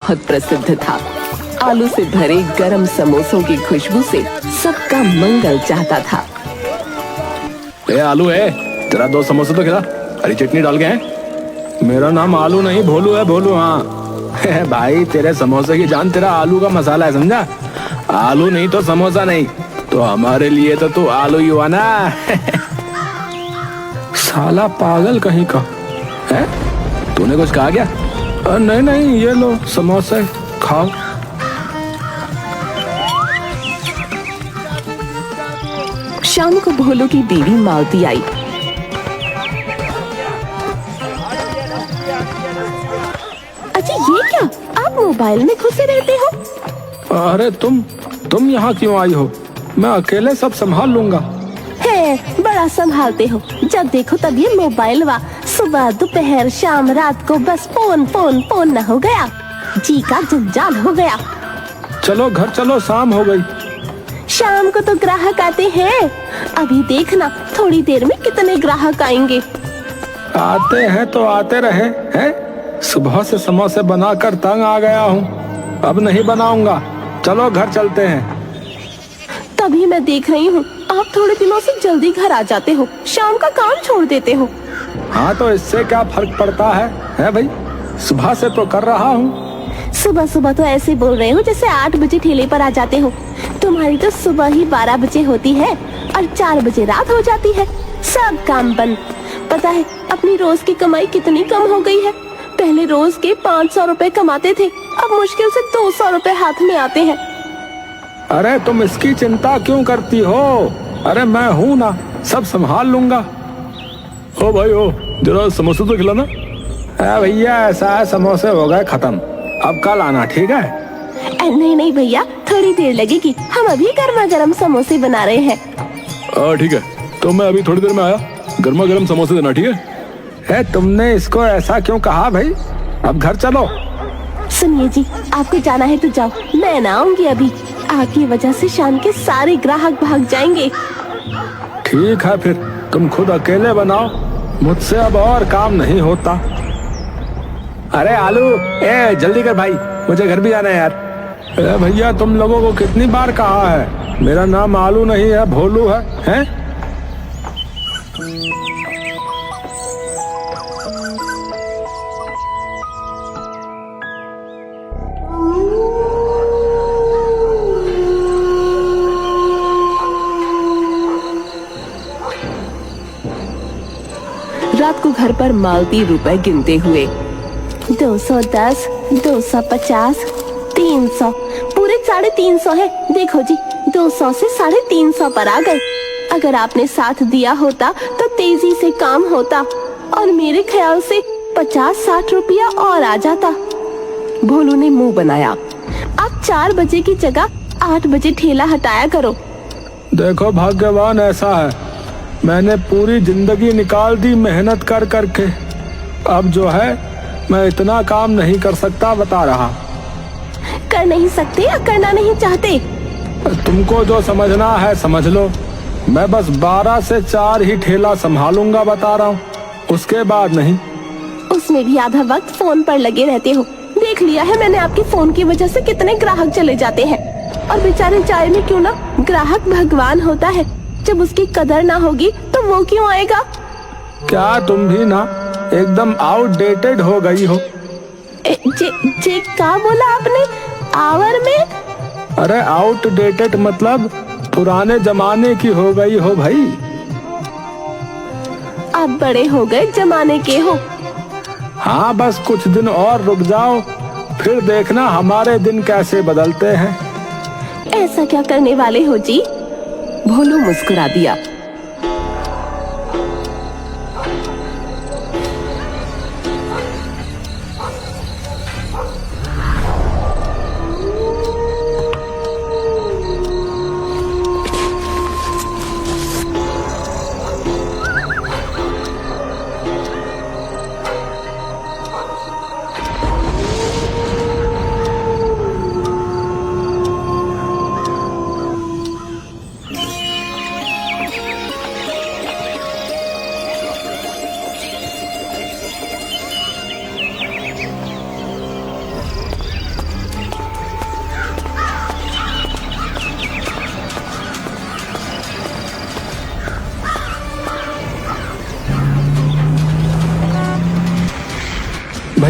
बहुत प्रसिद्ध था। आलू से भरे गरम समोसों की खुशबू से सबका मंगल चाहता था। ए आलू है, तेरा 2 समोसे तो खिला, हरी चटनी डाल के हैं। मेरा नाम आलू नहीं भोलू है, भोलू। हाँ भाई, तेरे समोसे की जान तेरा आलू का मसाला है, समझा? आलू नहीं तो समोसा नहीं, तो हमारे लिए तो तू आलू ही हुआ ना। साला पागल कहीं का है। तूने कुछ कहा क्या? नहीं नहीं, ये लो समोसे खाओ। शाम को भोलू की बीवी मालती आई। अच्छा ये क्या, आप मोबाइल में घुसे रहते हो? अरे तुम यहाँ क्यों आई हो? मैं अकेले सब संभाल लूंगा। है, बड़ा संभालते हो। जब देखो तब ये मोबाइल वा, सुबह दोपहर शाम रात को बस फोन फोन फोन न हो गया, जी का जंजाल हो गया। चलो घर चलो, शाम हो गई। शाम को तो ग्राहक आते हैं, अभी देखना थोड़ी देर में कितने ग्राहक आएंगे। आते हैं तो आते रहे हैं। सुबह से समोसे बनाकर तंग आ गया हूँ, अब नहीं बनाऊंगा। चलो घर चलते हैं। तभी मैं देख रही हूँ आप थोड़े दिनों से जल्दी घर आ जाते हो, शाम का काम छोड़ देते हो। हाँ तो इससे क्या फर्क पड़ता है भाई, सुबह से तो कर रहा हूँ। सुबह सुबह तो ऐसे बोल रहे हो जैसे 8 बजे ठेले पर आ जाते हो। तुम्हारी तो सुबह ही 12 बजे होती है और 4 बजे रात हो जाती है, सब काम बंद। पता है अपनी रोज की कमाई कितनी कम हो गई है? पहले रोज के 500 रुपए कमाते थे, अब मुश्किल से 200 रुपए हाथ में आते हैं। अरे तुम इसकी चिंता क्यों करती हो? अरे मैं हूँ ना, सब संभाल लूंगा। ओ भाई ओ, जरा समोसे तो खिलाना। भैया ऐसा है, समोसे हो गए खत्म, अब कल आना, ठीक है? नहीं नहीं भैया, थोड़ी देर लगेगी, हम अभी गर्मा गर्म समोसे बना रहे हैं। ठीक है, तो मैं अभी थोड़ी देर में आया, गर्मा गर्म समोसे देना, ठीक है? तुमने इसको ऐसा क्यों कहा भाई? अब घर चलो। सुनिए जी, आपको जाना है तो जाओ, मैं ना आऊंगी अभी। आपकी वजह से शाम के सारे ग्राहक भाग जाएंगे। ठीक है फिर, तुम खुद अकेले बनाओ, मुझसे अब और काम नहीं होता। अरे आलू, जल्दी कर भाई, मुझे घर भी जाना है यार। भैया तुम लोगों को कितनी बार कहा है, मेरा नाम आलू नहीं है, भोलू है? रात को घर पर मालती रुपए गिनते हुए 210, 250, 300, पूरे 350 है। देखो जी, 200 से 350 पर आ गए। अगर आपने साथ दिया होता तो तेजी से काम होता और मेरे ख्याल से 50-60 रुपया और आ जाता। भोलू ने मुंह बनाया। आप 4 बजे की जगह 8 बजे ठेला हटाया करो। देखो भाग्यवान ऐसा है, मैंने पूरी जिंदगी निकाल दी मेहनत कर करके, अब जो है मैं इतना काम नहीं कर सकता, बता रहा। कर नहीं सकते या करना नहीं चाहते? तुमको जो समझना है समझ लो, मैं बस 12 से 4 ही ठेला संभालूंगा, बता रहा हूँ, उसके बाद नहीं। उसमें भी आधा वक्त फोन पर लगे रहते हो। देख लिया है मैंने, आपके फोन की वजह से कितने ग्राहक चले जाते हैं। और बेचारे चाय में क्यों ना, ग्राहक भगवान होता है, जब उसकी कदर ना होगी तो वो क्यों आएगा? क्या तुम भी ना एकदम आउटडेटेड हो गई हो? जे क्या बोला आपने? आवर में? अरे आउटडेटेड मतलब पुराने जमाने की हो गई हो भाई। आप बड़े हो गए जमाने के हो। हाँ बस कुछ दिन और रुक जाओ, फिर देखना हमारे दिन कैसे बदलते हैं। ऐसा क्या करने वाले हो जी? भोलू मुस्कुरा दिया।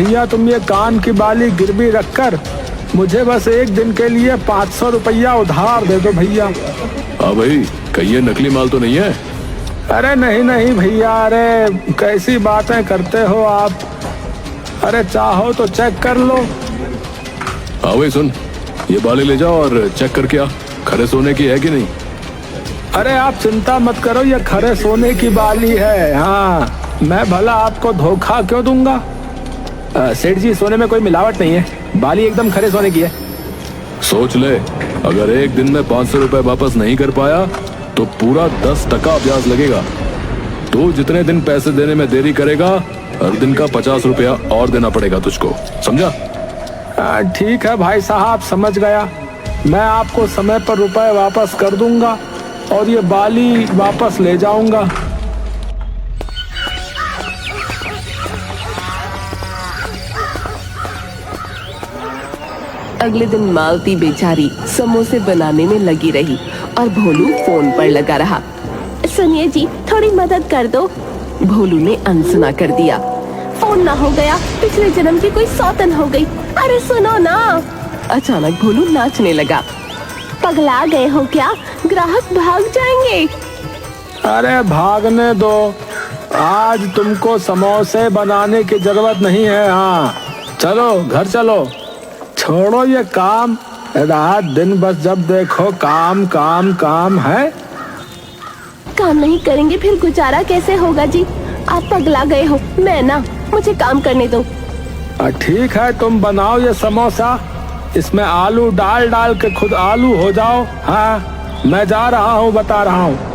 भैया तुम ये कान की बाली गिरवी रखकर मुझे बस एक दिन के लिए 500 रुपया उधार दे दो भैया। हाँ भाई, कहीं ये नकली माल तो नहीं है? अरे नहीं नहीं भैया, अरे कैसी बातें करते हो आप। अरे चाहो तो चेक कर लो। हाँ भाई सुन, ये बाली ले जाओ और चेक करके आ, खरे सोने की है कि नहीं। अरे आप चिंता मत करो, ये खरे सोने की बाली है। हाँ, मैं भला आपको धोखा क्यों दूंगा। सेठ जी, सोने में कोई मिलावट नहीं है, बाली एकदम खरे सोने की है। सोच ले, अगर एक दिन में 500 रुपए वापस नहीं कर पाया तो पूरा 10% ब्याज लगेगा। तू जितने दिन पैसे देने में देरी करेगा, हर दिन का 50 रुपया और देना पड़ेगा तुझको, समझा? ठीक है भाई साहब, समझ गया। मैं आपको समय पर रुपए वापस कर दूंगा और ये बाली वापस ले जाऊंगा। अगले दिन मालती बेचारी समोसे बनाने में लगी रही और भोलू फोन पर लगा रहा। सुनिए जी, थोड़ी मदद कर दो। भोलू ने अनसुना कर दिया। फोन ना हो गया, पिछले जन्म की कोई सौतन हो गई। अरे सुनो ना। अचानक भोलू नाचने लगा। पगला गए हो क्या? ग्राहक भाग जाएंगे। अरे भागने दो, आज तुमको समोसे बनाने की जरूरत नहीं है। हाँ चलो घर चलो, छोड़ो ये काम। रात दिन बस जब देखो काम काम काम है। काम नहीं करेंगे फिर गुजारा कैसे होगा जी? आप पगला गए हो। मैं ना, मुझे काम करने दो। ठीक है, तुम बनाओ ये समोसा, इसमें आलू डाल डाल के खुद आलू हो जाओ। हाँ मैं जा रहा हूँ, बता रहा हूँ।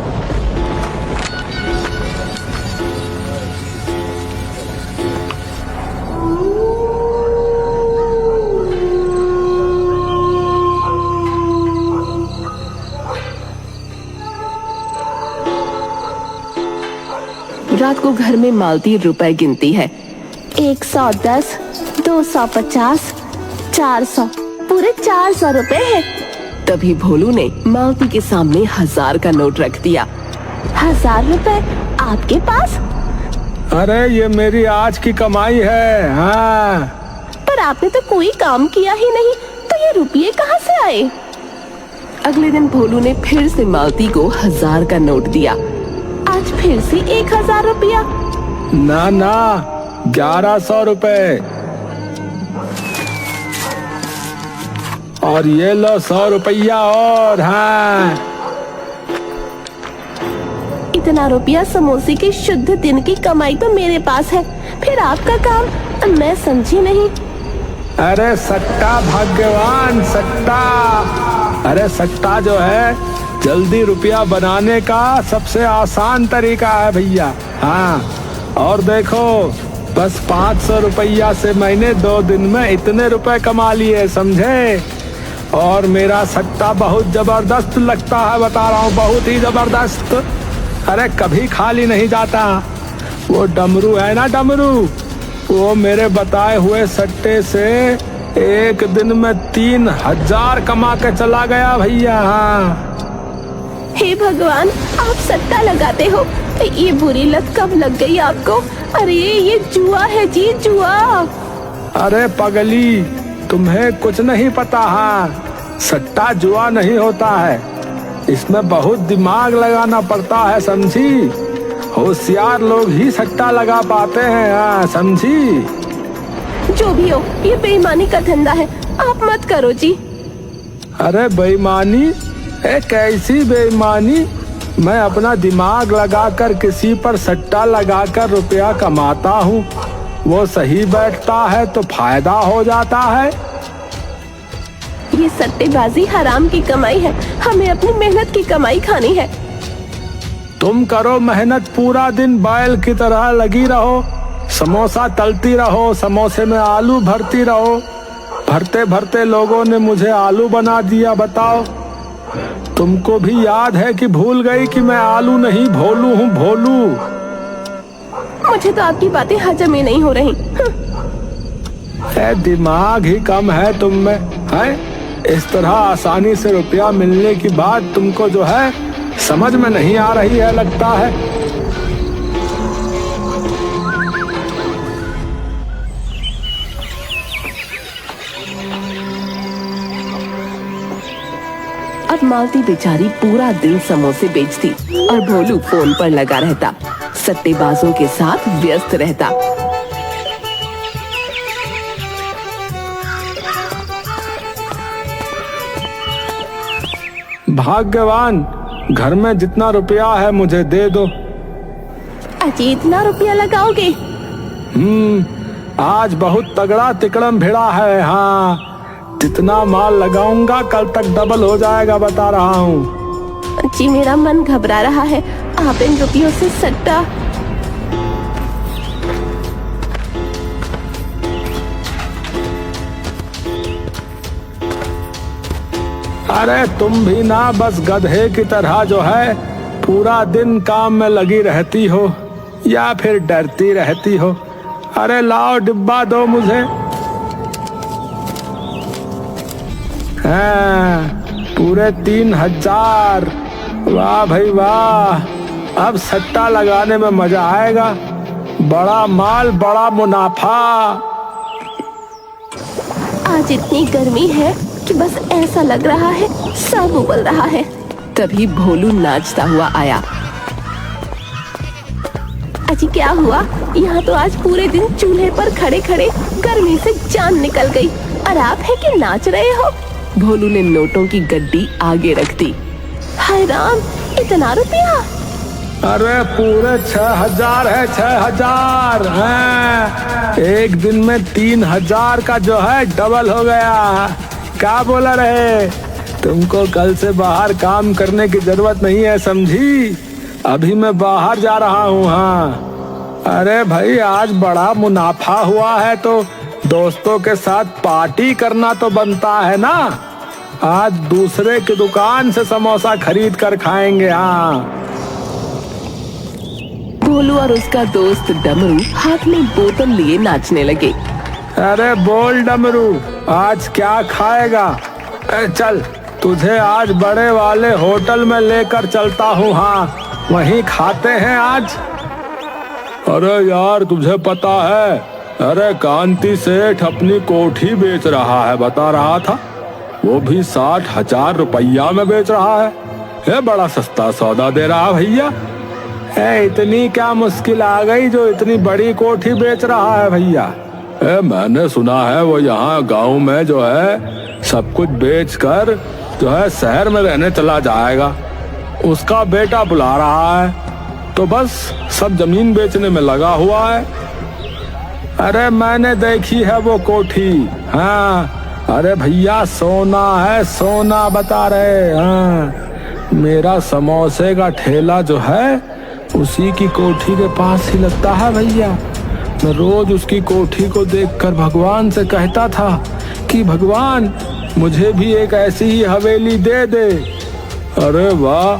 रात को घर में मालती रुपए गिनती है। 110, 250, 400, पूरे 400 रुपए है। तभी भोलू ने मालती के सामने 1000 का नोट रख दिया। 1000 रुपए आपके पास? अरे ये मेरी आज की कमाई है। हाँ, पर आपने तो कोई काम किया ही नहीं, तो ये रुपये कहाँ से आए? अगले दिन भोलू ने फिर से मालती को 1000 का नोट दिया। आज फिर से 1000 रुपया। ना ना, 1100 रुपए। और ये लो 100 रुपया और। हाँ, इतना रुपया समोसे के शुद्ध दिन की कमाई तो मेरे पास है, फिर आपका काम मैं समझी नहीं। अरे सट्टा भाग्यवान, सट्टा। अरे सट्टा जो है जल्दी रुपया बनाने का सबसे आसान तरीका है भैया। हाँ, और देखो बस 500 रुपया से मैंने 2 दिन में इतने रुपए कमा लिए, समझे? और मेरा सट्टा बहुत जबरदस्त लगता है, बता रहा हूँ, बहुत ही जबरदस्त। अरे कभी खाली नहीं जाता। वो डमरू है ना, डमरू, वो मेरे बताए हुए सट्टे से एक दिन में 3000 कमा के चला गया भैया। हाँ, हे भगवान, आप सट्टा लगाते हो? ये बुरी लत कब लग गई आपको? अरे ये जुआ है जी, जुआ। अरे पगली, तुम्हें कुछ नहीं पता। हाँ, सट्टा जुआ नहीं होता है, इसमें बहुत दिमाग लगाना पड़ता है, समझी? होशियार लोग ही सट्टा लगा पाते हैं। हाँ समझी? जो भी हो, ये बेईमानी का धंधा है, आप मत करो जी। अरे बेईमानी? कैसी बेईमानी? मैं अपना दिमाग लगाकर किसी पर सट्टा लगाकर रुपया कमाता हूँ, वो सही बैठता है तो फायदा हो जाता है। ये सट्टेबाजी हराम की कमाई है, हमें अपनी मेहनत की कमाई खानी है। तुम करो मेहनत, पूरा दिन बैल की तरह लगी रहो, समोसा तलती रहो, समोसे में आलू भरती रहो। भरते भरते लोगों ने मुझे आलू बना दिया। बताओ, तुमको भी याद है कि भूल गई कि मैं आलू नहीं भोलू हूँ, भोलू। मुझे तो आपकी बातें हजम ही नहीं हो रही। दिमाग ही कम है तुम में, है? इस तरह आसानी से रुपया मिलने की बात तुमको जो है समझ में नहीं आ रही है, लगता है। अब मालती बेचारी पूरा दिन समोसे बेचती और भोलू फोन पर लगा रहता, सट्टेबाजों के साथ व्यस्त रहता। भाग्यवान, घर में जितना रुपया है मुझे दे दो। अजी इतना रुपया लगाओगे? आज बहुत तगड़ा तिकड़म भिड़ा है। हाँ, जितना माल लगाऊंगा कल तक डबल हो जाएगा, बता रहा हूँ। जी मेरा मन घबरा रहा है, आप इन रुपयों से सट्टा। अरे तुम भी ना बस गधे की तरह जो है पूरा दिन काम में लगी रहती हो या फिर डरती रहती हो। अरे लाओ डिब्बा दो मुझे। हाँ, पूरे 3000। वाह भाई वाह, अब सट्टा लगाने में मजा आएगा। बड़ा माल बड़ा मुनाफा। आज इतनी गर्मी है कि बस ऐसा लग रहा है सब उबल रहा है। तभी भोलू नाचता हुआ आया। अजी क्या हुआ? यहाँ तो आज पूरे दिन चूल्हे पर खड़े खड़े गर्मी से जान निकल गई और आप है कि नाच रहे हो? भोलू ने नोटों की गड्डी आगे रख दी। हाय राम, इतना रुपया? अरे पूरे 6000 है, 6000 है। एक दिन में 3000 का जो है डबल हो गया। क्या बोला रहे? तुमको कल से बाहर काम करने की जरूरत नहीं है, समझी? अभी मैं बाहर जा रहा हूँ। हाँ, अरे भाई आज बड़ा मुनाफा हुआ है तो दोस्तों के साथ पार्टी करना तो बनता है ना। आज दूसरे की दुकान से समोसा खरीद कर खाएंगे। हाँ। भोलू और उसका दोस्त डमरू हाथ में बोतल लिए नाचने लगे। अरे बोल डमरू, आज क्या खाएगा? चल तुझे आज बड़े वाले होटल में लेकर चलता हूँ। हाँ, वहीं खाते हैं आज। अरे यार तुझे पता है, अरे कांति सेठ अपनी कोठी बेच रहा है, बता रहा था। वो भी 60,000 रुपया में बेच रहा है। ये बड़ा सस्ता सौदा दे रहा भैया। इतनी क्या मुश्किल आ गई जो इतनी बड़ी कोठी बेच रहा है भैया? मैंने सुना है वो यहाँ गांव में जो है सब कुछ बेचकर जो है शहर में रहने चला जाएगा। उसका बेटा बुला रहा है तो बस सब जमीन बेचने में लगा हुआ है। अरे मैंने देखी है वो कोठी। हाँ, अरे भैया सोना है, सोना बता रहे। हाँ, मेरा समोसे का ठेला जो है उसी की कोठी के पास ही लगता है भैया। मैं रोज उसकी कोठी को देखकर भगवान से कहता था कि भगवान मुझे भी एक ऐसी ही हवेली दे दे। अरे वाह,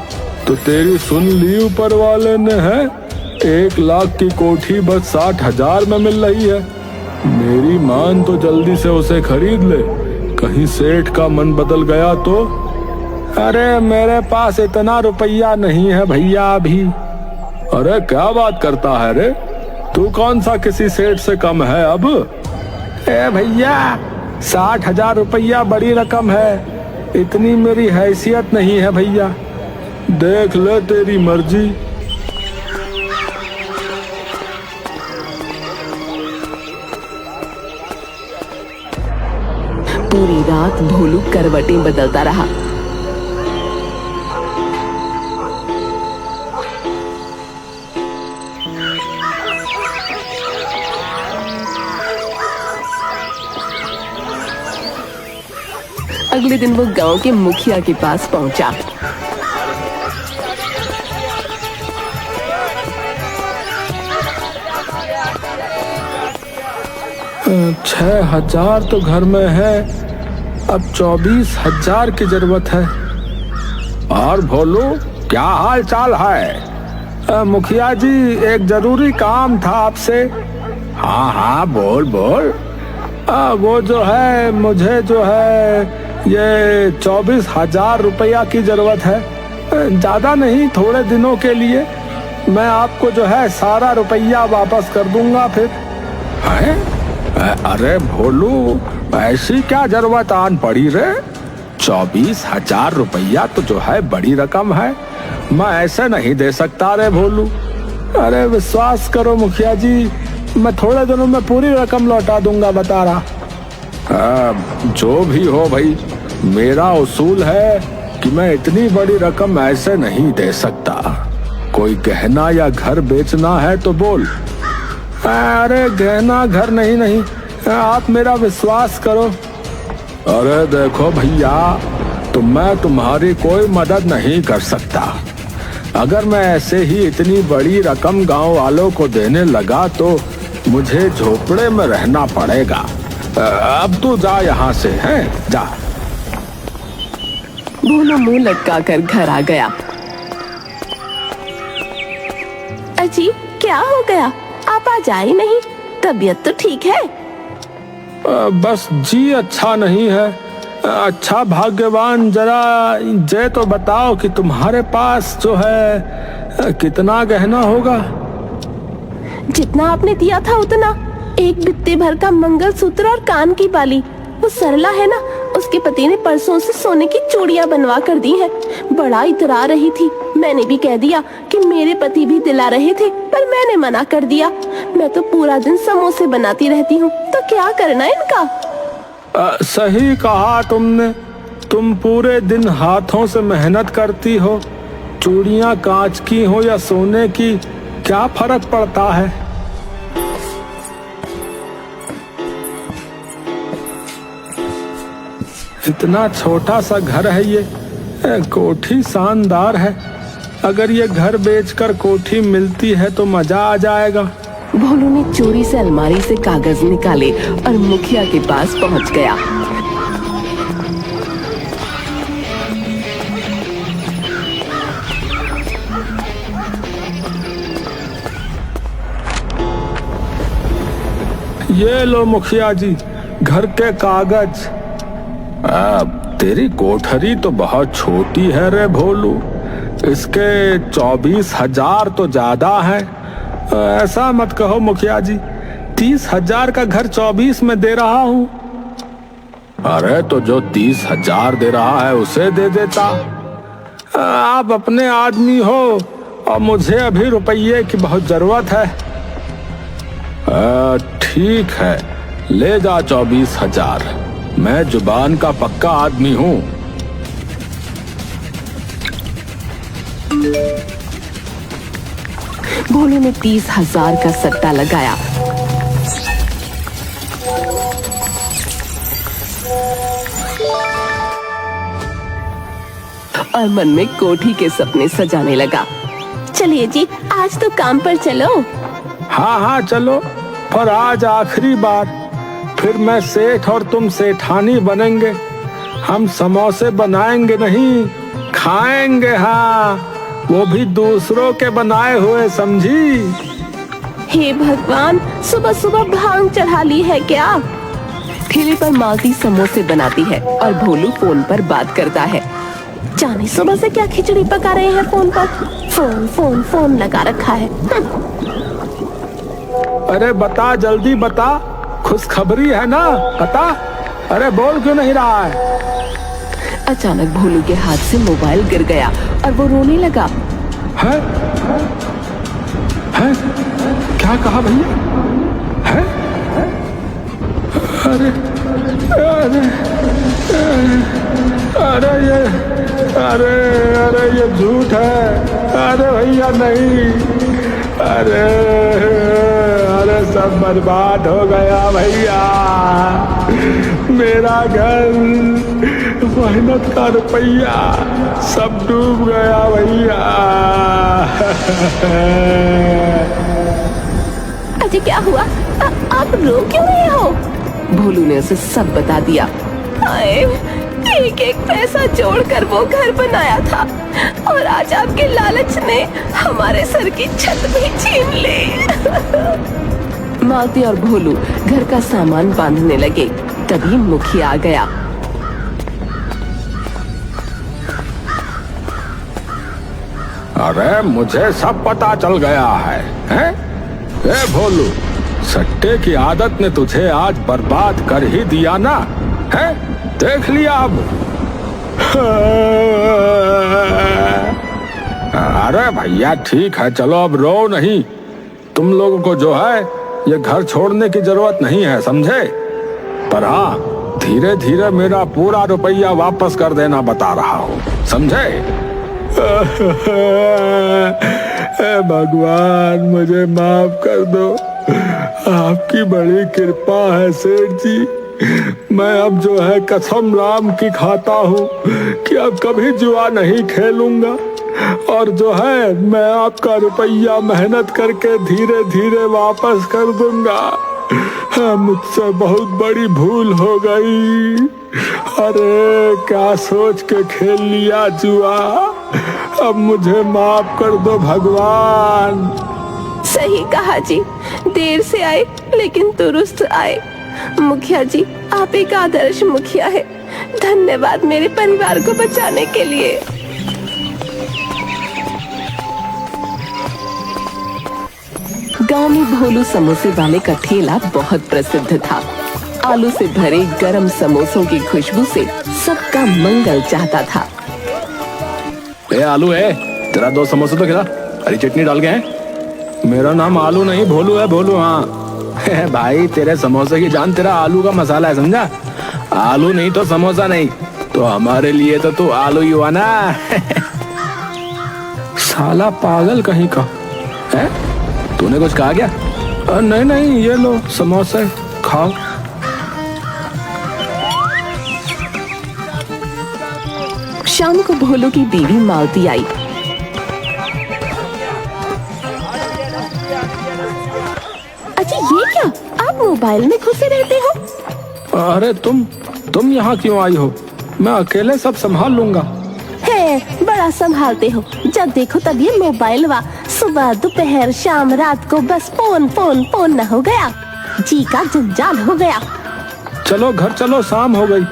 तो तेरी सुन ली ऊपर वाले ने है। 1 लाख की कोठी बस 60,000 में मिल रही है। मेरी मान तो जल्दी से उसे खरीद ले, कहीं सेठ का मन बदल गया तो। अरे मेरे पास इतना रुपया नहीं है भैया अभी। अरे क्या बात करता है रे, तू कौन सा किसी सेठ से कम है अब? भैया 60,000 रुपया बड़ी रकम है, इतनी मेरी हैसियत नहीं है भैया। देख ले तेरी मर्जी। पूरी रात भोलू करवटें बदलता रहा। अगले दिन वो गांव के मुखिया के पास पहुंचा। 6,000 तो घर में है, अब 24,000 की जरूरत है। और भोलू क्या हाल चाल है? मुखिया जी एक जरूरी काम था आपसे। हाँ हाँ बोल बोल। वो जो है मुझे जो है ये 24,000 रुपया की जरूरत है। ज्यादा नहीं, थोड़े दिनों के लिए। मैं आपको जो है सारा रुपया वापस कर दूंगा फिर। है? अरे भोलू ऐसी क्या जरूरत आन पड़ी रे? 24,000 रुपया तो जो है बड़ी रकम है, मैं ऐसे नहीं दे सकता रे भोलू। अरे विश्वास करो मुखिया जी, मैं थोड़े दिनों में पूरी रकम लौटा दूंगा, बता रहा। जो भी हो भाई, मेरा उसूल है कि मैं इतनी बड़ी रकम ऐसे नहीं दे सकता। कोई गहना या घर बेचना है तो बोल। अरे गहना घर नहीं, आप मेरा विश्वास करो। अरे देखो भैया, तो मैं तुम्हारी कोई मदद नहीं कर सकता। अगर मैं ऐसे ही इतनी बड़ी रकम गांव वालों को देने लगा तो मुझे झोपड़े में रहना पड़ेगा। अब तू जा यहाँ से, हैं? जा। भोलू मुंह लटकाकर घर आ गया। अजी क्या हो गया? आप आज आए नहीं? तबीयत तो ठीक है? बस जी अच्छा नहीं है। अच्छा भाग्यवान, जरा ये तो बताओ कि तुम्हारे पास जो है कितना गहना होगा? जितना आपने दिया था उतना। एक बित्ते भर का मंगलसूत्र और कान की बाली। वो सरला है ना, उसके पति ने परसों से सोने की चूड़ियां बनवा कर दी हैं। बड़ा इतरा रही थी। मैंने भी कह दिया कि मेरे पति भी दिला रहे थे, पर मैंने मना कर दिया। मैं तो पूरा दिन समोसे बनाती रहती हूँ, तो क्या करना इनका? सही कहा तुमने। तुम पूरे दिन हाथों से मेहनत करती हो। चूड़ियां कांच की हो या सोने की, क्या फर्क पड़ता है? इतना छोटा सा घर है ये, कोठी शानदार है। अगर ये घर बेचकर कोठी मिलती है तो मजा आ जाएगा। भोलू ने चोरी से अलमारी से कागज निकाले और मुखिया के पास पहुंच गया। ये लो मुखिया जी, घर के कागज। तेरी कोठरी तो बहुत छोटी है रे भोलू। इसके 24,000 तो ज्यादा है। ऐसा मत कहो मुखिया जी, 30,000 का घर 24 में दे रहा हूँ। अरे तो जो 30,000 दे रहा है उसे दे देता। आप अपने आदमी हो और मुझे अभी रुपये की बहुत जरूरत है। ठीक है, ले जा 24,000। मैं जुबान का पक्का आदमी हूँ। भोलू ने 30,000 का सट्टा लगाया। और मन में कोठी के सपने सजाने लगा। चलिए जी, आज तो काम पर चलो। हाँ चलो, पर आज आखिरी बार। फिर मैं सेठ और तुम सेठानी बनेंगे। हम समोसे बनाएंगे नहीं, खाएंगे। हाँ, वो भी दूसरों के बनाए हुए, समझी? हे भगवान, सुबह सुबह भांग चढ़ा ली है क्या? ठेले पर मालती समोसे बनाती है और भोलू फोन पर बात करता है। जाने सुबह से क्या खिचड़ी पका रहे हैं फोन पर। फोन फोन फोन लगा रखा है। अरे बता, जल्दी बता, खुशखबरी है ना, बता। अरे बोल क्यों नहीं रहा है? अचानक भोलू के हाथ से मोबाइल गिर गया और वो रोने लगा। है? क्या कहा भैया? है? अरे ये झूठ है। अरे भैया नहीं। अरे सब बर्बाद हो गया भैया। मेरा घर, मेहनत का रुपया सब डूब गया भैया। अजी क्या हुआ? आप रो क्यों रहे हो? भोलू ने उसे सब बता दिया। एक एक पैसा जोड़कर वो घर बनाया था और आज आपके लालच ने हमारे सर की छत भी छीन ली। मालती और भोलू घर का सामान बांधने लगे। तभी मुखिया आ गया। अरे मुझे सब पता चल गया है, हैं? ए भोलू, सट्टे की आदत ने तुझे आज बर्बाद कर ही दिया ना, है? देख लिया अब। अरे भैया ठीक है, चलो अब रो नहीं। तुम लोगों को जो है ये घर छोड़ने की जरूरत नहीं है, समझे? पर हाँ, धीरे धीरे मेरा पूरा रुपया वापस कर देना बता रहा हूँ, समझे? भगवान मुझे माफ कर दो, आपकी बड़ी कृपा है सेठ जी। मैं अब जो है कसम राम की खाता हूँ कि अब कभी जुआ नहीं खेलूंगा, और जो है मैं आपका रुपया मेहनत करके धीरे धीरे वापस कर दूंगा। मुझसे बहुत बड़ी भूल हो गई। अरे क्या सोच के खेल लिया जुआ, अब मुझे माफ कर दो भगवान। सही कहा जी, देर से आए लेकिन दुरुस्त आए। मुखिया जी, आप एक आदर्श मुखिया है। धन्यवाद मेरे परिवार को बचाने के लिए। गांव में भोलू समोसे वाले का ठेला बहुत प्रसिद्ध था। आलू से भरे गरम समोसों की खुशबू से सबका मंगल चाहता था। आलू है तेरा, 2 समोसे तो खिला, हरी चटनी डाल के हैं। मेरा नाम आलू नहीं भोलू है, भोलू। हाँ भाई तेरे समोसे की जान तेरा आलू का मसाला है, समझा? आलू नहीं तो समोसा नहीं, तो हमारे लिए तो तू आलू ही हुआ ना। साला पागल कहीं का है। तूने कुछ कहा क्या? नहीं नहीं, ये लो समोसे खाओ। शाम को भोलू की बीवी मालती आई। अच्छा ये क्या, आप मोबाइल में घुसे रहते हो? अरे तुम यहाँ क्यों आई हो? मैं अकेले सब संभाल लूंगा। है, बड़ा संभालते हो। जब देखो तब ये मोबाइल वा, सुबह दोपहर शाम रात को बस फोन फोन फोन न हो गया, जी का जंजाल हो गया। चलो घर चलो, शाम हो गई।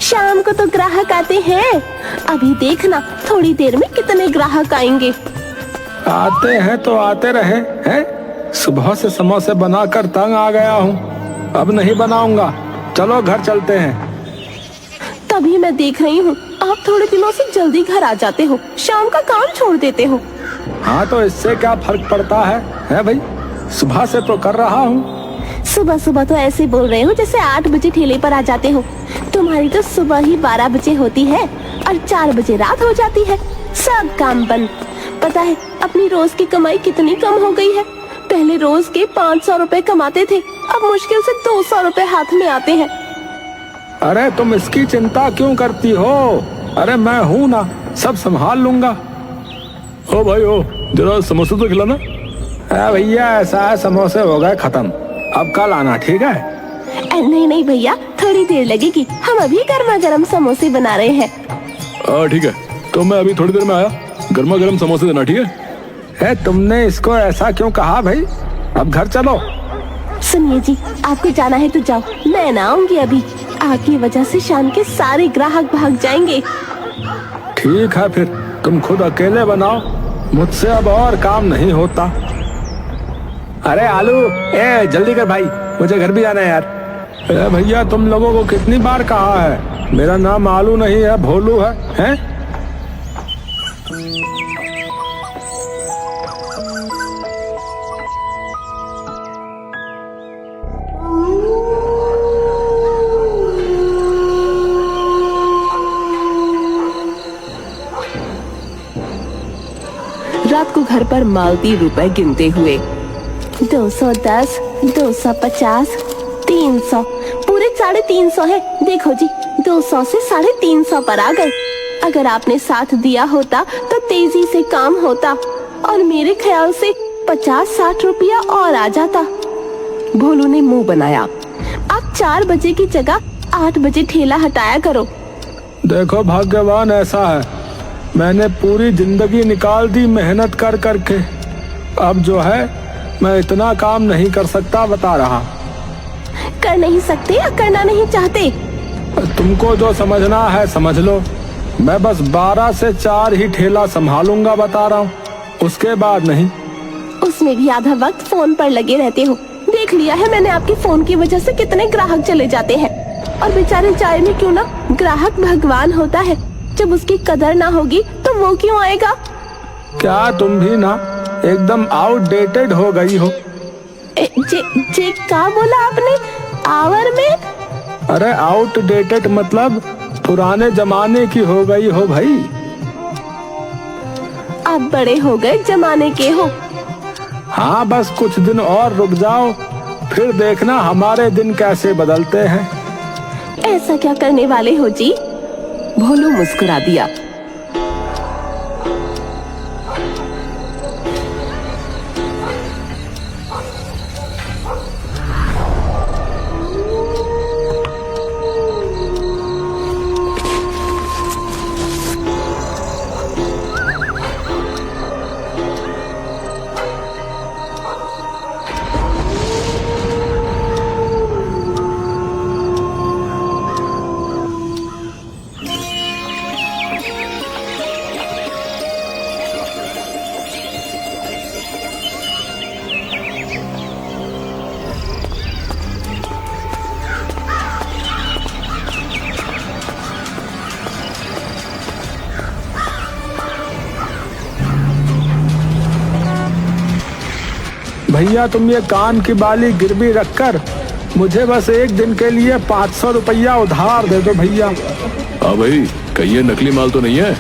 शाम को तो ग्राहक आते हैं, अभी देखना थोड़ी देर में कितने ग्राहक आएंगे। आते हैं तो आते रहे हैं। सुबह से समोसे बनाकर तंग आ गया हूँ, अब नहीं बनाऊंगा। चलो घर चलते हैं। तभी मैं देख रही हूँ आप थोड़े दिनों से जल्दी घर आ जाते हो, शाम का काम छोड़ देते हो। हाँ तो इससे क्या फर्क पड़ता है भाई? सुबह से तो कर रहा हूँ। सुबह सुबह तो ऐसे बोल रहे हो जैसे 8 बजे ठेले पर आ जाते हो। तुम्हारी तो सुबह ही 12 बजे होती है और 4 बजे रात हो जाती है, सब काम बंद। पता है अपनी रोज की कमाई कितनी कम हो गई है? पहले रोज के 500 रुपए कमाते थे, अब मुश्किल से 200 रुपए हाथ में आते हैं। अरे तुम इसकी चिंता क्यों करती हो? अरे मैं हूँ ना, सब संभाल लूंगा। ओ भाई ओ, जरा समोसे तो खिलाना। भैया ऐसा है, समोसे हो गए खत्म, अब कल आना, ठीक है? नहीं नहीं भैया, थोड़ी देर लगेगी, हम अभी गर्मा गर्म समोसे बना रहे हैं। ठीक है, तो मैं अभी थोड़ी देर में आया, गर्मा गर्म समोसे देना, ठीक है? तुमने इसको ऐसा क्यों कहा भाई? अब घर चलो। सुनिए जी, आपको जाना है तो जाओ, मैं ना आऊंगी अभी। आपकी वजह से शाम के सारे ग्राहक भाग जाएंगे। ठीक है फिर, तुम खुद अकेले बनाओ, मुझसे अब और काम नहीं होता। अरे आलू, जल्दी कर भाई, मुझे घर भी जाना है यार। भैया तुम लोगों को कितनी बार कहा है, मेरा नाम आलू नहीं है, भोलू है, हैं? रात को घर पर मालती रुपए गिनते हुए 210, 250, 300, पूरे 350 है। देखो जी, 200 से 350 पर आ गए। अगर आपने साथ दिया होता तो तेजी से काम होता और मेरे ख्याल से 50-60 रुपया और आ जाता। भोलू ने मुंह बनाया। आप 4 बजे की जगह 8 बजे ठेला हटाया करो। देखो भाग्यवान ऐसा है, मैंने पूरी जिंदगी निकाल दी मेहनत कर करके, अब जो है मैं इतना काम नहीं कर सकता, बता रहा। कर नहीं सकते या करना नहीं चाहते? तुमको जो समझना है समझ लो, मैं बस 12 से 4 ही ठेला संभालूंगा, बता रहा हूँ, उसके बाद नहीं। उसमें भी आधा वक्त फोन पर लगे रहते हो, देख देख लिया है मैंने आपके फोन की वजह से कितने ग्राहक चले जाते हैं। और बेचारे चाय में क्यों ना, ग्राहक भगवान होता है, जब उसकी कदर ना होगी तो वो क्यों आएगा। क्या तुम भी ना एकदम आउटडेटेड हो गई हो। जे क्या बोला आपने आवर में? अरे आउटडेटेड मतलब पुराने जमाने की हो गई हो भाई। आप बड़े हो गए जमाने के हो। हाँ बस कुछ दिन और रुक जाओ, फिर देखना हमारे दिन कैसे बदलते हैं। ऐसा क्या करने वाले हो जी? भोलू मुस्कुरा दिया। भैया तुम ये कान की बाली गिरवी रखकर मुझे बस एक दिन के लिए 500 रुपया उधार दे दो भैया। हाँ भाई, कहीं ये नकली माल तो नहीं है?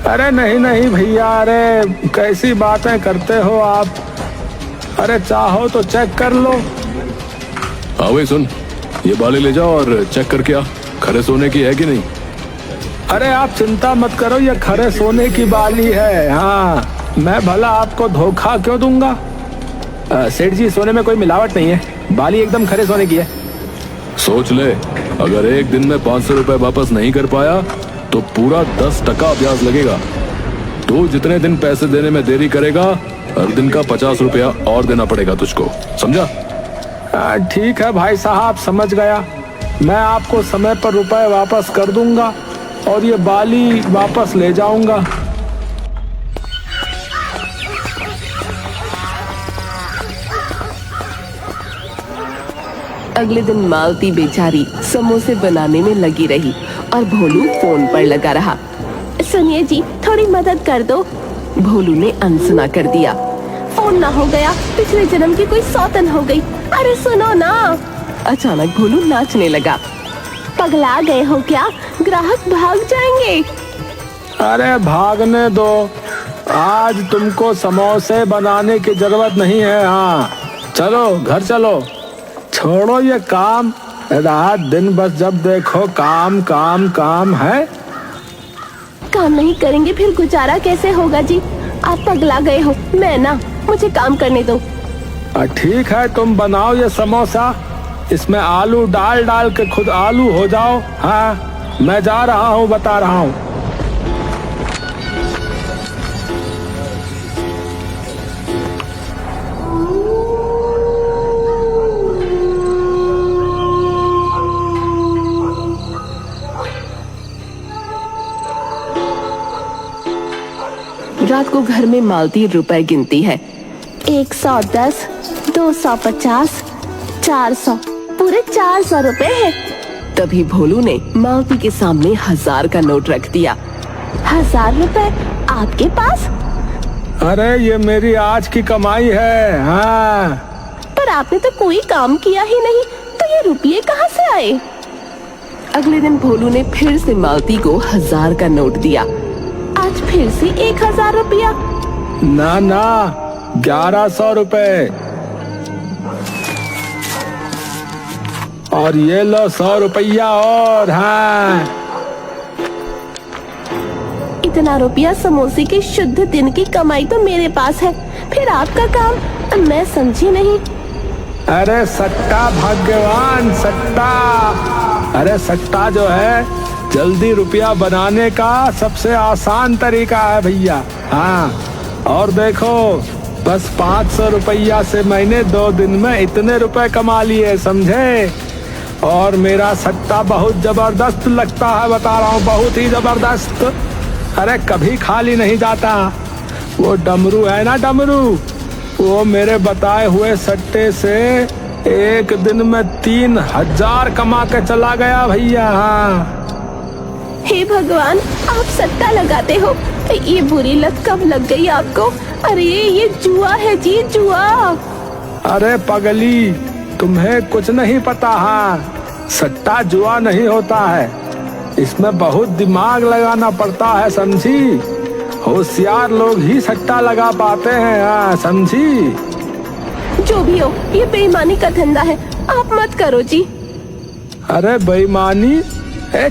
अरे नहीं नहीं भैया, अरे कैसी बातें करते हो आप। अरे चाहो तो चेक कर लो। हाँ भाई सुन, ये बाली ले जाओ और चेक करके आ, खरे सोने की है कि नहीं। अरे आप चिंता मत करो, ये खरे सोने की बाली है। हाँ मैं भला आपको धोखा क्यों दूंगा। सेठ जी सोने में कोई मिलावट नहीं है, बाली एकदम खरे सोने की है। सोच ले, अगर एक दिन में 500 रुपए वापस नहीं कर पाया तो पूरा 10% ब्याज लगेगा। तू जितने दिन पैसे देने में देरी करेगा हर दिन का 50 रुपया और देना पड़ेगा तुझको, समझा? ठीक है भाई साहब, समझ गया। मैं आपको समय पर रुपए वापस कर दूंगा और ये बाली वापस ले जाऊंगा। अगले दिन मालती बेचारी समोसे बनाने में लगी रही और भोलू फोन पर लगा रहा। सुनिए जी, थोड़ी मदद कर दो। भोलू ने अनसुना कर दिया। फोन ना हो गया, पिछले जन्म की कोई सौतन हो गई। अरे सुनो ना। अचानक भोलू नाचने लगा। पगला गए हो क्या? ग्राहक भाग जाएंगे। अरे भागने दो, आज तुमको समोसे बनाने की जरूरत नहीं है। हाँ चलो घर चलो, छोड़ो ये काम। रात दिन बस जब देखो काम काम काम है। काम नहीं करेंगे फिर गुजारा कैसे होगा जी? आप पगला गए हो। मैं ना, मुझे काम करने दो। ठीक है, तुम बनाओ ये समोसा, इसमें आलू डाल डाल के खुद आलू हो जाओ। हाँ मैं जा रहा हूँ, बता रहा हूँ। रात को घर में मालती रुपए गिनती है। 110, 250, 400, पूरे 400 रुपए हैं। तभी भोलू ने मालती के सामने 1000 का नोट रख दिया। 1000 रुपए आपके पास? अरे ये मेरी आज की कमाई है। हाँ पर आपने तो कोई काम किया ही नहीं, तो ये रुपये कहाँ से आए? अगले दिन भोलू ने फिर से मालती को 1000 का नोट दिया। आज फिर से 1000 रुपया? ना ना, 1100 रुपए। और ये लो 100 रुपया और। हाँ इतना रुपया समोसे के शुद्ध दिन की कमाई तो मेरे पास है, फिर आपका काम मैं समझी नहीं। अरे सट्टा भाग्यवान, सट्टा। अरे सट्टा जो है जल्दी रुपया बनाने का सबसे आसान तरीका है भैया। हाँ और देखो, बस 500 रुपया से मैंने 2 दिन में इतने रुपए कमा लिए, समझे? और मेरा सट्टा बहुत जबरदस्त लगता है, बता रहा हूँ, बहुत ही जबरदस्त। अरे कभी खाली नहीं जाता। वो डमरू है ना, डमरू, वो मेरे बताए हुए सट्टे से एक दिन में 3000 कमा के चला गया भैया। हाँ हे भगवान, आप सट्टा लगाते हो? ये बुरी लत कब लग गई आपको? अरे ये जुआ है जी, जुआ। अरे पगली, तुम्हें कुछ नहीं पता। हाँ, सट्टा जुआ नहीं होता है, इसमें बहुत दिमाग लगाना पड़ता है, समझी? होशियार लोग ही सट्टा लगा पाते हैं। हाँ, समझी? जो भी हो, ये बेईमानी का धंधा है, आप मत करो जी। अरे बेईमानी?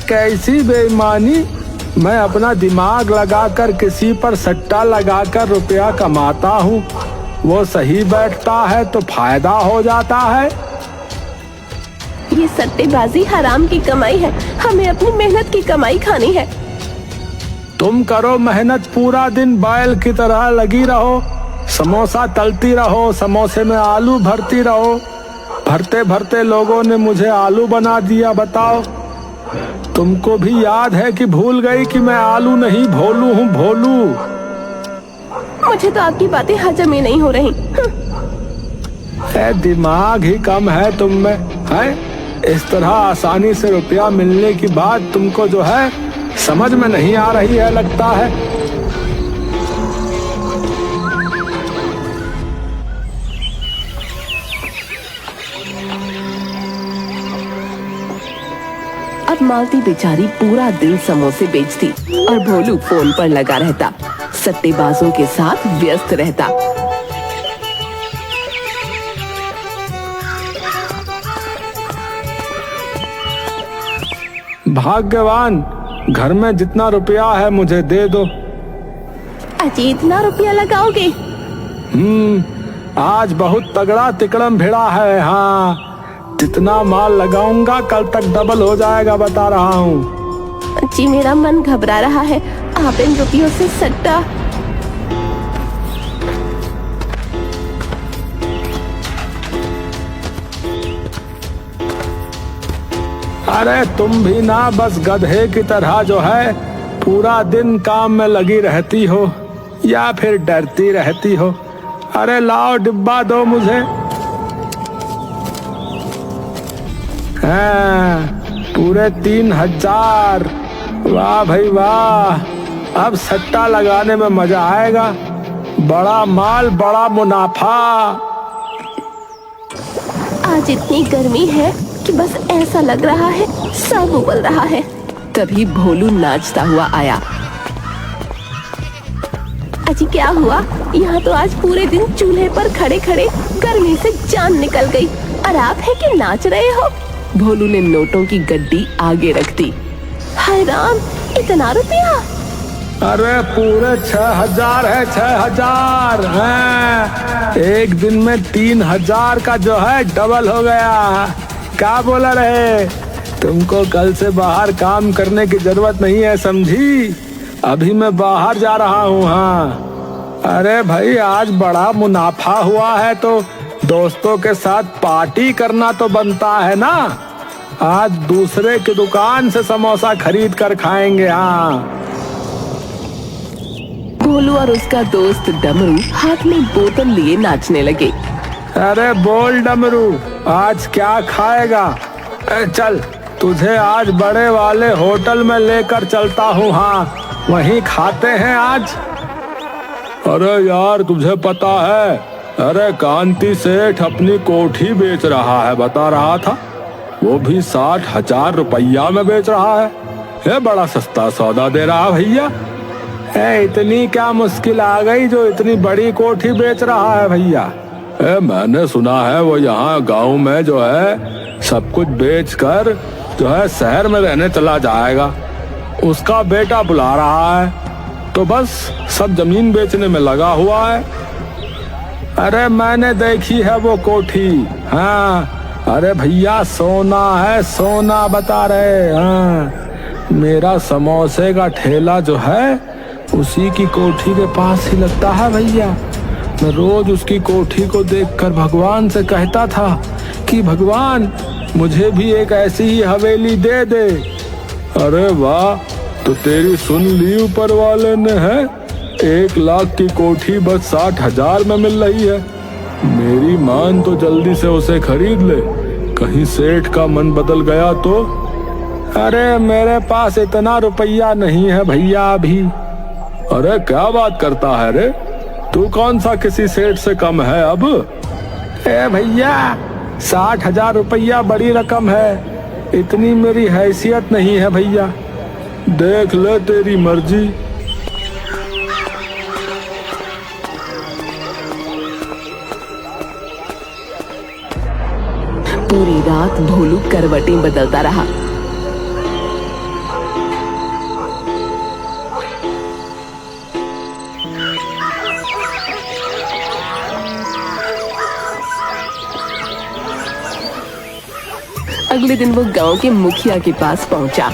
कैसी बेईमानी? मैं अपना दिमाग लगाकर किसी पर सट्टा लगाकर रुपया कमाता हूँ, वो सही बैठता है तो फायदा हो जाता है। ये सट्टेबाजी हराम की कमाई है, हमें अपनी मेहनत की कमाई खानी है। तुम करो मेहनत, पूरा दिन बैल की तरह लगी रहो, समोसा तलती रहो, समोसे में आलू भरती रहो। भरते भरते लोगों ने मुझे आलू बना दिया। बताओ, तुमको भी याद है कि भूल गई कि मैं आलू नहीं भोलू हूँ, भोलू। मुझे तो आपकी बातें हजम ही नहीं हो रही। दिमाग ही कम है तुम में, है? इस तरह आसानी से रुपया मिलने की बात तुमको जो है समझ में नहीं आ रही है, लगता है। अब मालती बेचारी पूरा दिन समोसे बेचती और भोलू फोन पर लगा रहता, सट्टेबाजों के साथ व्यस्त रहता। भाग्यवान, घर में जितना रुपया है मुझे दे दो। अजी, इतना रुपया लगाओगे? आज बहुत तगड़ा तिकड़म भिड़ा है। हाँ, जितना माल लगाऊंगा कल तक डबल हो जाएगा, बता रहा हूँ। जी, मेरा मन घबरा रहा है, आप इन रुपयों से सट्टा। अरे तुम भी ना बस गधे की तरह जो है पूरा दिन काम में लगी रहती हो या फिर डरती रहती हो। अरे लाओ डिब्बा दो मुझे। हाँ, पूरे 3000। वाह भाई वाह, अब सट्टा लगाने में मजा आएगा। बड़ा माल, बड़ा मुनाफा। आज इतनी गर्मी है कि बस ऐसा लग रहा है सब उबल रहा है। तभी भोलू नाचता हुआ आया। अजी, क्या हुआ? यहाँ तो आज पूरे दिन चूल्हे पर खड़े खड़े गर्मी से जान निकल गई, और आप है कि नाच रहे हो? भोलू ने नोटों की गड्डी आगे रख दी। हाय राम, इतना रुपया? अरे पूरे 6000 है, 6000 है। एक दिन में 3000 का जो है डबल हो गया। क्या बोला रहे? तुमको कल से बाहर काम करने की जरूरत नहीं है, समझी? अभी मैं बाहर जा रहा हूँ। हाँ, अरे भाई, आज बड़ा मुनाफा हुआ है तो दोस्तों के साथ पार्टी करना तो बनता है ना। आज दूसरे की दुकान से समोसा खरीद कर खाएंगे। हाँ, भोलू और उसका दोस्त डमरू हाथ में बोतल लिए नाचने लगे। अरे बोल डमरू, आज क्या खाएगा? चल, तुझे आज बड़े वाले होटल में लेकर चलता हूँ। हाँ, वहीं खाते हैं आज। अरे यार, तुझे पता है, अरे कांति सेठ अपनी कोठी बेच रहा है, बता रहा था। वो भी 60,000 रुपया में बेच रहा है। ये बड़ा सस्ता सौदा दे रहा भैया। इतनी क्या मुश्किल आ गई जो इतनी बड़ी कोठी बेच रहा है भैया? मैंने सुना है वो यहाँ गांव में जो है सब कुछ बेचकर जो है शहर में रहने चला जाएगा। उसका बेटा बुला रहा है, तो बस सब जमीन बेचने में लगा हुआ है। अरे मैंने देखी है वो कोठी। हाँ, अरे भैया, सोना है, सोना बता रहे। हाँ, मेरा समोसे का ठेला जो है उसी की कोठी के पास ही लगता है भैया। मैं रोज उसकी कोठी को देखकर भगवान से कहता था कि भगवान, मुझे भी एक ऐसी ही हवेली दे दे। अरे वाह, तो तेरी सुन ली ऊपर वाले ने है। 1 लाख की कोठी बस 60,000 में मिल रही है। मेरी मान तो जल्दी से उसे खरीद ले, कहीं सेठ का मन बदल गया तो। अरे मेरे पास इतना रुपया नहीं है भैया अभी। अरे क्या बात करता है रे, तू कौन सा किसी सेठ से कम है अब। ए भैया 60,000 रुपया बड़ी रकम है, इतनी मेरी हैसियत नहीं है भैया। देख ले तेरी मर्जी। पूरी रात भोलू करवटें बदलता रहा। 'अगले दिन वो गांव के मुखिया के पास पहुंचा।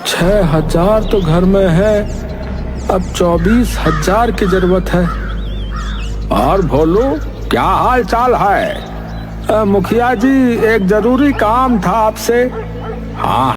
6,000 तो घर में है, अब 24,000 की जरूरत है। और भोलू क्या हाल चाल है? मुखिया जी एक जरूरी काम था आपसे। हाँ